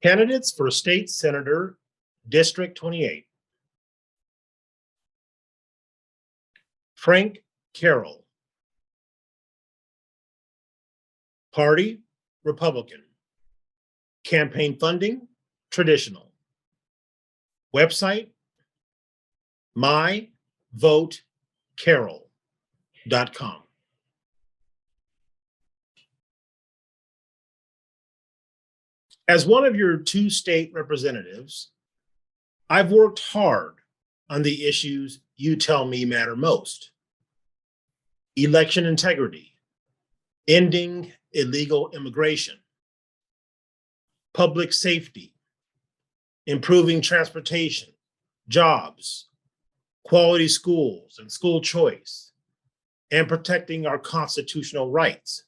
Candidates for State Senator, District 28. Frank Carroll. Party, Republican. Campaign funding, traditional. Website, myvotecarroll.com. As one of your two state representatives, I've worked hard on the issues you tell me matter most: election integrity, ending illegal immigration, public safety, improving transportation, jobs, quality schools and school choice, and protecting our constitutional rights.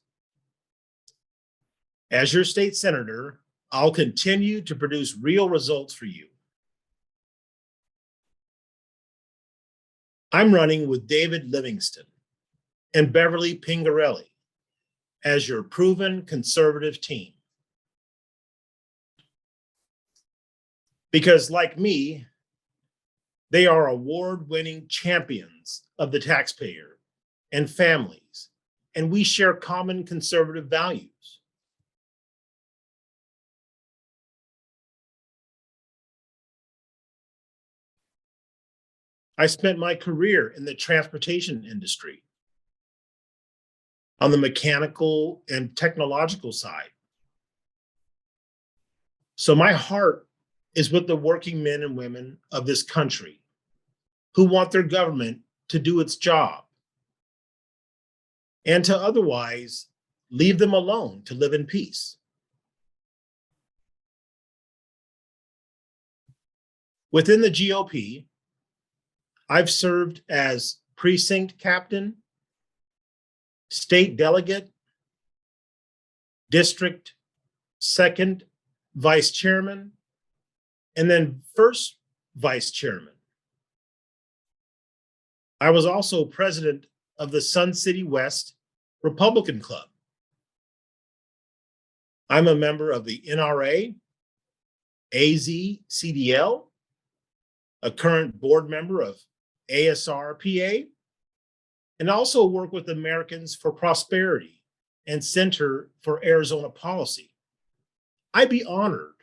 As your state senator, I'll continue to produce real results for you. I'm running with David Livingston and Beverly Pingarelli as your proven conservative team. Because, like me, they are award-winning champions of the taxpayer and families, and we share common conservative values. I spent my career in the transportation industry, on the mechanical and technological side. So my heart is with the working men and women of this country who want their government to do its job and to otherwise leave them alone to live in peace. Within the GOP, I've served as precinct captain, state delegate, district second vice chairman, and then first vice chairman. I was also president of the Sun City West Republican Club. I'm a member of the NRA, AZCDL, a current board member of ASRPA, and also work with Americans for Prosperity and Center for Arizona Policy. I'd be honored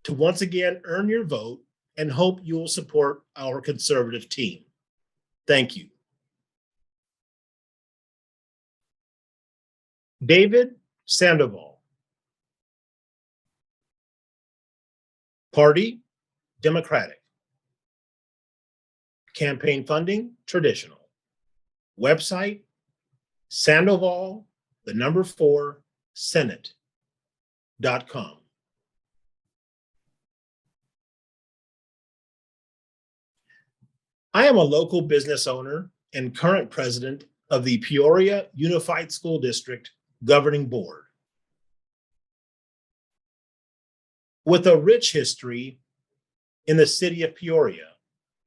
to once again earn your vote and hope you will support our conservative team. Thank you. David Sandoval. Party, Democratic. Campaign funding, traditional. Website, Sandoval, 4, Senate.com. I am a local business owner and current president of the Peoria Unified School District Governing Board, with a rich history in the city of Peoria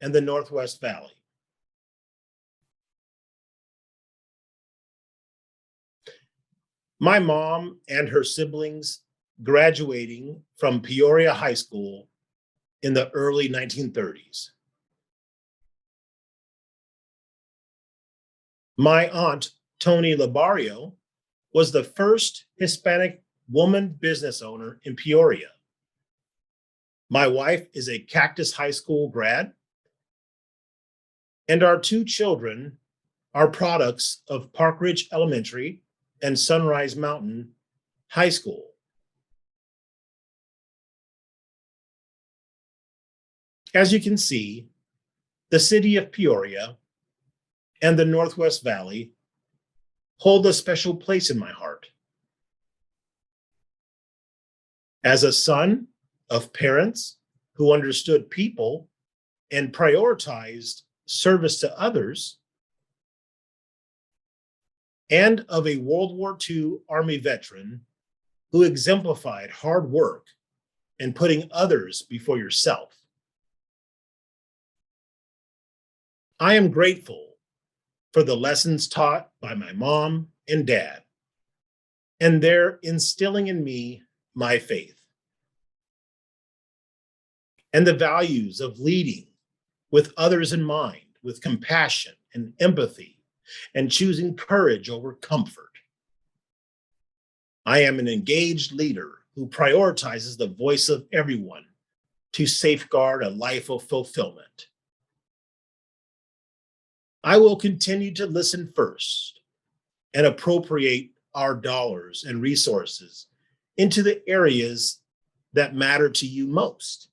and the Northwest Valley. My mom and her siblings graduating from Peoria High School in the early 1930s. My aunt, Toni Labario, was the first Hispanic woman business owner in Peoria. My wife is a Cactus High School grad, and our two children are products of Park Ridge Elementary and Sunrise Mountain High School. As you can see, the city of Peoria and the Northwest Valley hold a special place in my heart. As a son of parents who understood people and prioritized service to others, and of a World War II Army veteran who exemplified hard work and putting others before yourself, I am grateful for the lessons taught by my mom and dad and their instilling in me my faith. and the values of leading with others in mind, with compassion and empathy, and choosing courage over comfort. I am an engaged leader who prioritizes the voice of everyone to safeguard a life of fulfillment. I will continue to listen first and appropriate our dollars and resources into the areas that matter to you most.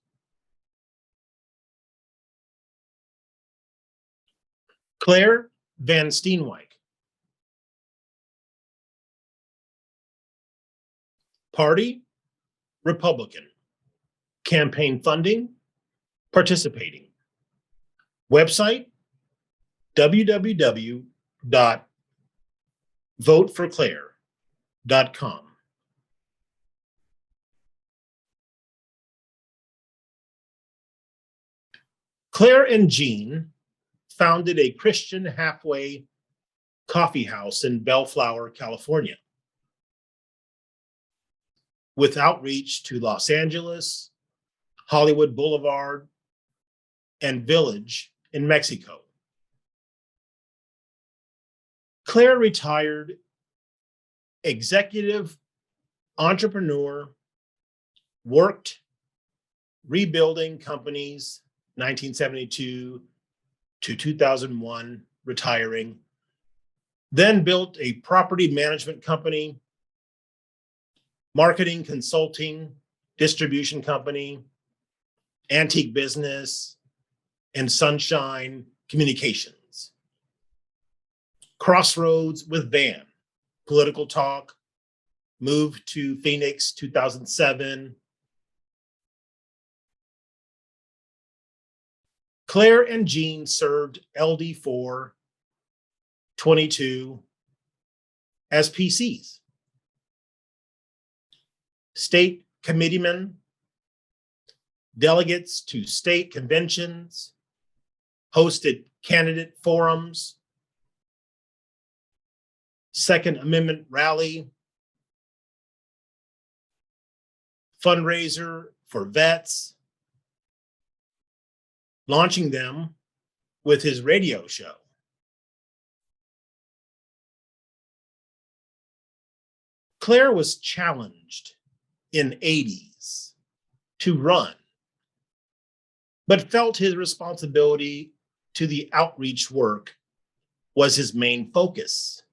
Claire Van Steenwijk. Party, Republican. Campaign funding, participating. Website, www.voteforclaire.com. Claire and Jean founded a Christian halfway coffee house in Bellflower, California, with outreach to Los Angeles, Hollywood Boulevard, and Village in Mexico. Claire retired executive entrepreneur, worked rebuilding companies, 1972 to 2001, retiring, then built a property management company, marketing, consulting, distribution company, antique business, and Sunshine Communications. Crossroads with Van, political talk, moved to Phoenix 2007. Claire and Jean served LD4 22 as PCs. State committeemen, delegates to state conventions, hosted candidate forums, Second Amendment rally, fundraiser for vets, launching them with his radio show. Claire was challenged in 80s to run, but felt his responsibility to the outreach work was his main focus.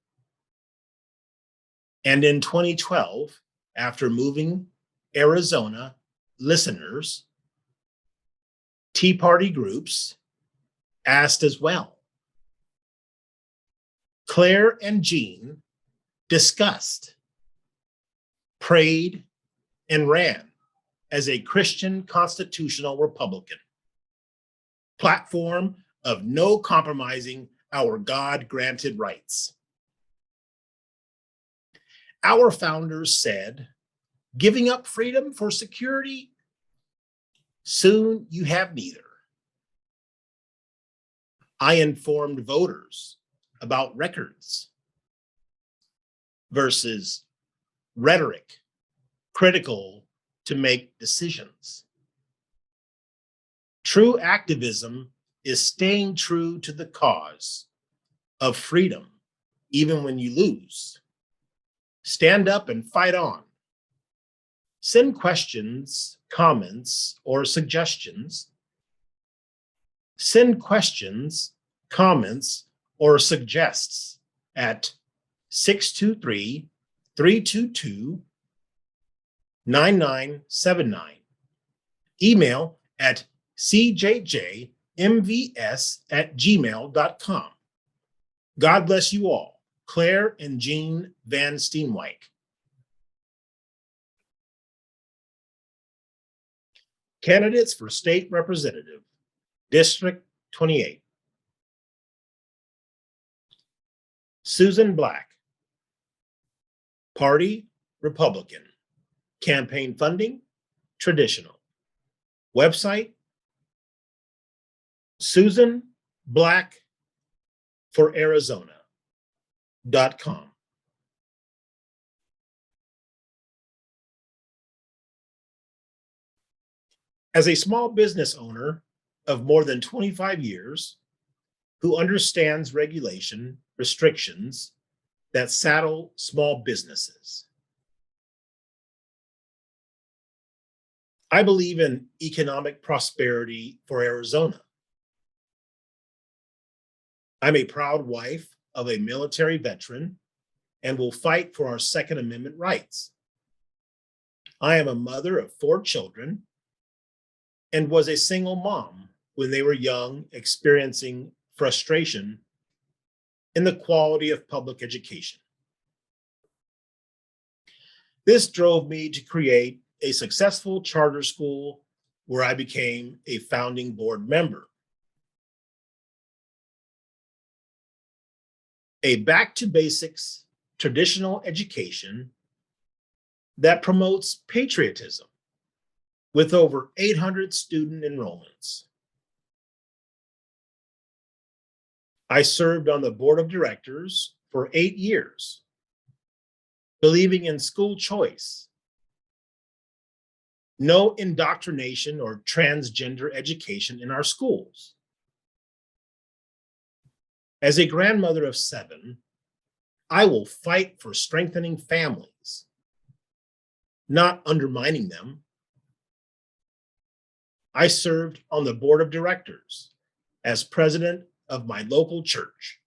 And in 2012, after moving Arizona, listeners, Tea Party groups asked as well. Claire and Jean discussed, prayed, and ran as a Christian constitutional Republican. Platform of no compromising our God-granted rights. Our founders said, giving up freedom for security, soon you have neither. I informed voters about records versus rhetoric, critical to make decisions. True activism is staying true to the cause of freedom, even when you lose. Stand up and fight on. Send questions, comments, or suggestions. Send questions, comments, or suggests at 623-322-9979. Email at cjjmvs@gmail.com. God bless you all. Claire and Jean Van Steenwijk. Candidates for State Representative, District 28. Susan Black. Party, Republican. Campaign funding, traditional. Website, SusanBlackForArizona.com. As a small business owner of more than 25 years, who understands regulation, restrictions that saddle small businesses, I believe in economic prosperity for Arizona. I'm a proud wife of a military veteran and will fight for our Second Amendment rights. I am a mother of 4 children and was a single mom when they were young, experiencing frustration in the quality of public education. This drove me to create a successful charter school where I became a founding board member. A back to basics traditional education that promotes patriotism with over 800 student enrollments. I served on the board of directors for 8 years, believing in school choice, no indoctrination or transgender education in our schools. As a grandmother of 7, I will fight for strengthening families, not undermining them. I served on the board of directors as president of my local church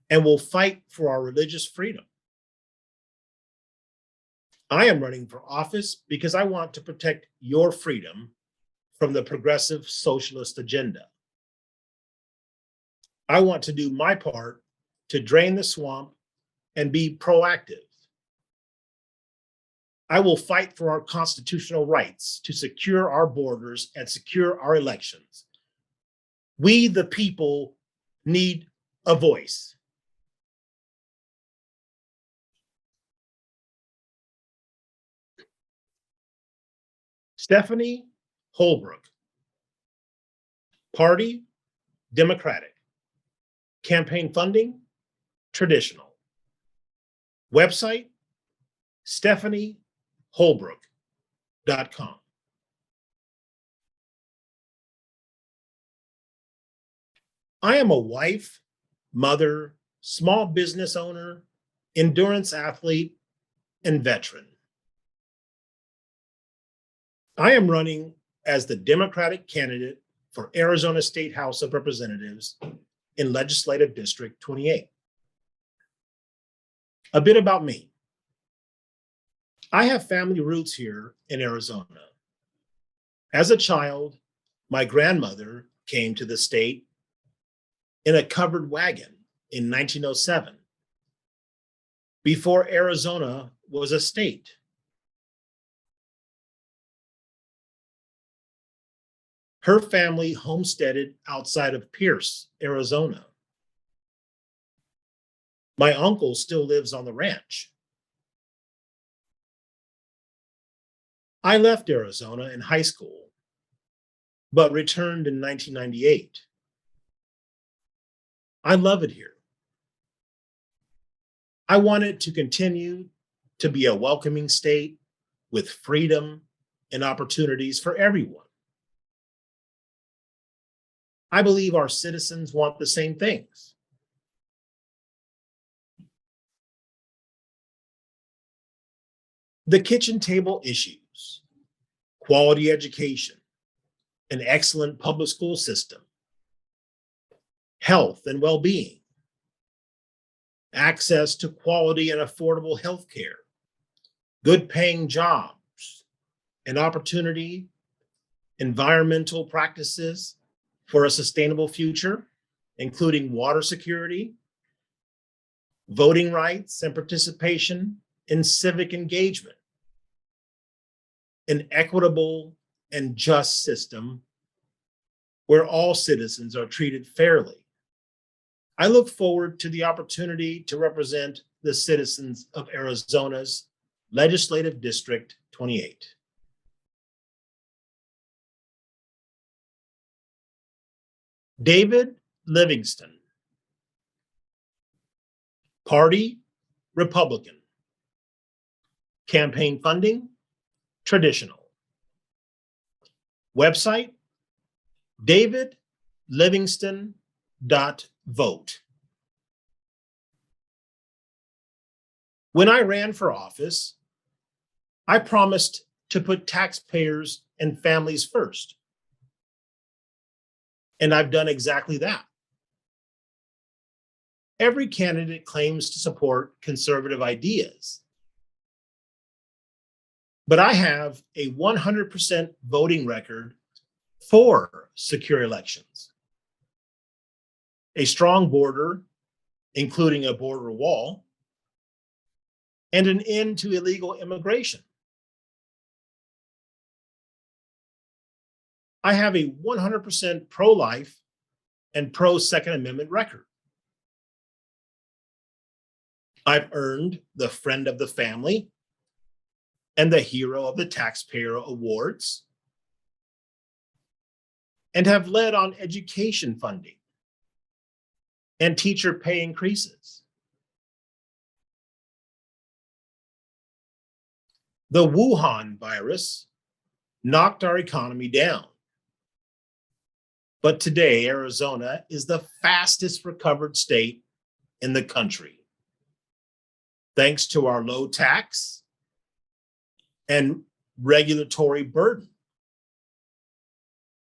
and will fight for our religious freedom. I am running for office because I want to protect your freedom from the progressive socialist agenda. I want to do my part to drain the swamp and be proactive. I will fight for our constitutional rights to secure our borders and secure our elections. We, the people, need a voice. Stephanie Holbrook. Party, Democratic. Campaign funding, traditional. Website, stephanieholbrook.com. I am a wife, mother, small business owner, endurance athlete, and veteran. I am running as the Democratic candidate for Arizona State House of Representatives in Legislative District 28. A bit about me. I have family roots here in Arizona. As a child, my grandmother came to the state in a covered wagon in 1907, before Arizona was a state. Her family homesteaded outside of Pierce, Arizona. My uncle still lives on the ranch. I left Arizona in high school, but returned in 1998. I love it here. I want it to continue to be a welcoming state with freedom and opportunities for everyone. I believe our citizens want the same things. The kitchen table issues, quality education, an excellent public school system, health and well-being, access to quality and affordable health care, good paying jobs, and opportunity, environmental practices for a sustainable future, including water security, voting rights and participation in civic engagement, an equitable and just system where all citizens are treated fairly. I look forward to the opportunity to represent the citizens of Arizona's Legislative District 28. David Livingston. Party, Republican. Campaign funding, traditional. Website, davidlivingston.vote. When I ran for office, I promised to put taxpayers and families first. And I've done exactly that. Every candidate claims to support conservative ideas, but I have a 100% voting record for secure elections, a strong border, including a border wall, and an end to illegal immigration. I have a 100% pro-life and pro-Second Amendment record. I've earned the Friend of the Family and the Hero of the Taxpayer awards, and have led on education funding and teacher pay increases. The Wuhan virus knocked our economy down. But today, Arizona is the fastest recovered state in the country, thanks to our low tax and regulatory burden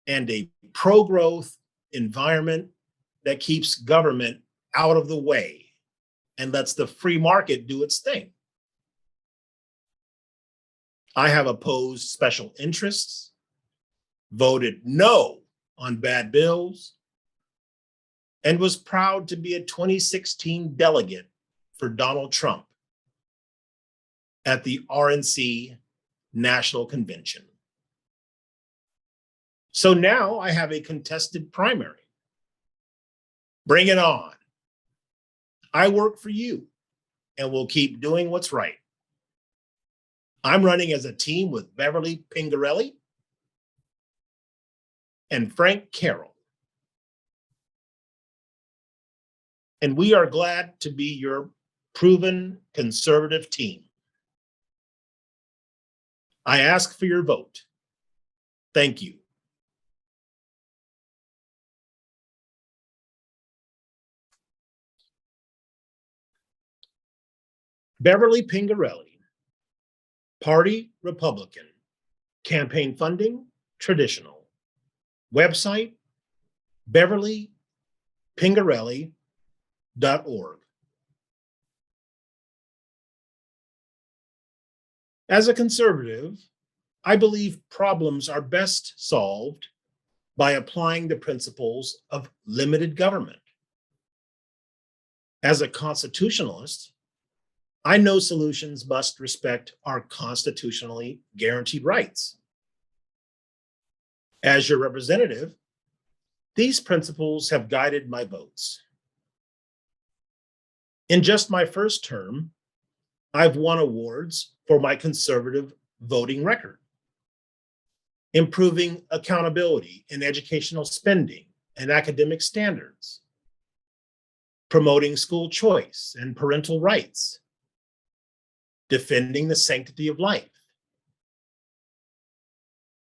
and a pro-growth environment that keeps government out of the way and lets the free market do its thing. I have opposed special interests, voted no on bad bills, and was proud to be a 2016 delegate for Donald Trump at the RNC National Convention. So now I have a contested primary. Bring it on. I work for you and will keep doing what's right. I'm running as a team with Beverly Pingarelli and Frank Carroll. And we are glad to be your proven conservative team. I ask for your vote. Thank you. Beverly Pingarelli, Party Republican, campaign funding, traditional. Website, beverlypingarelli.org. As a conservative, I believe problems are best solved by applying the principles of limited government. As a constitutionalist, I know solutions must respect our constitutionally guaranteed rights. As your representative, these principles have guided my votes. In just my first term, I've won awards for my conservative voting record, improving accountability in educational spending and academic standards, promoting school choice and parental rights, defending the sanctity of life,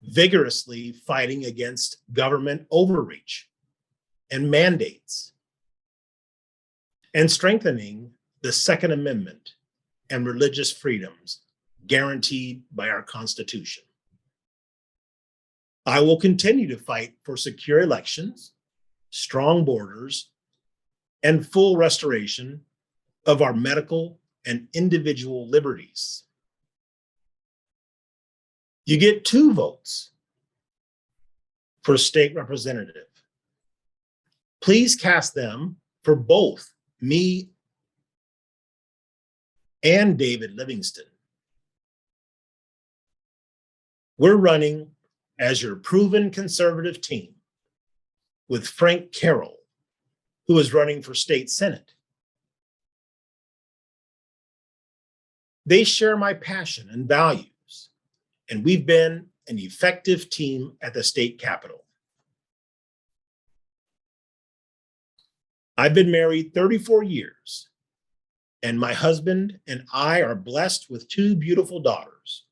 vigorously fighting against government overreach and mandates, and strengthening the Second Amendment and religious freedoms guaranteed by our Constitution. I will continue to fight for secure elections, strong borders, and full restoration of our medical and individual liberties. You get 2 votes for state representative. Please cast them for both me and David Livingston. We're running as your proven conservative team with Frank Carroll, who is running for state senate. They share my passion and values, and we've been an effective team at the state capitol. I've been married 34 years, and my husband and I are blessed with 2 beautiful daughters.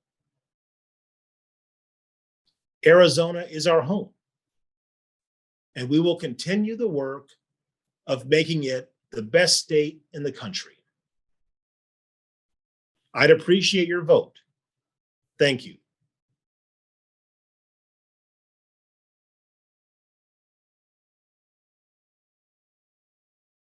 Arizona is our home, and we will continue the work of making it the best state in the country. I'd appreciate your vote. Thank you.